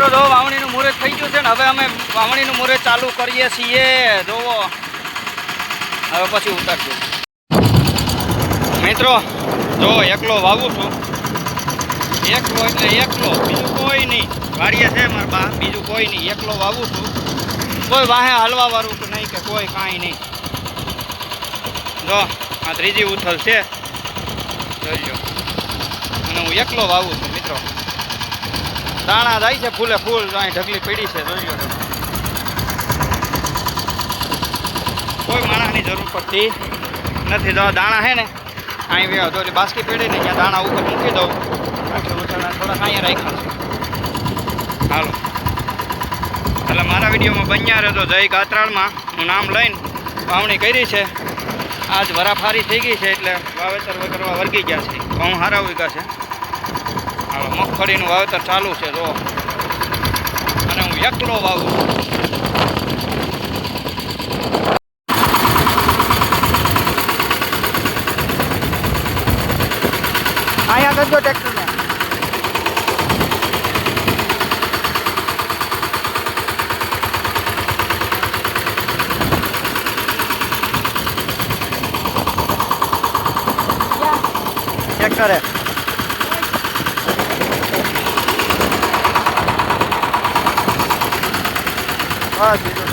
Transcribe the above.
મિત્રો જો વાવણીનું મુહૂર્ત થઈ ગયું છે ને હવે અમે વાવણીનું મુહૂર્ત ચાલુ કરીએ છીએ જોવો હવે પછી ઉતારશું મિત્રો જો એકલો વાવું છું એકલો એટલે એકલો બીજું કોઈ નહીં વાડીએ છે મારા બા બીજું કોઈ નહીં એકલો વાવું છું કોઈ વાહે હાલવા વાળું કે નહીં કે કોઈ કાંઈ નહીં જો આ ત્રીજી ઉથલ છે જોઈજો અને હું એકલો વાવું છું મિત્રો દાણા જાય છે ફૂલે ફૂલ અહીં ઢગલી પડી છે જોઈજો કોઈ માણસની જરૂર પડતી નથી જો દાણા છે ને અહીં વ્યો તો બાસ્કી પડી ને ત્યાં દાણા ઉપર મૂકી દઉં થોડાક અહીંયા રાખ્યા છે હાલો એટલે મારા વિડીયોમાં બન્યા રહેતો જય કાતરાળમાં હું નામ લઈને વાવણી કરી છે આજ વરાફારી થઈ ગઈ છે એટલે વાવેતર કરવા વર્ગી ગયા છે ઘઉં સારા ઉગ્યા છે હાલો મગફળીનું વાવેતર ચાલુ છે જો અને હું એકલો વાવું અહીંયા કરજો ટ્રેક્ટરને ટ્રેક્ટરે બસ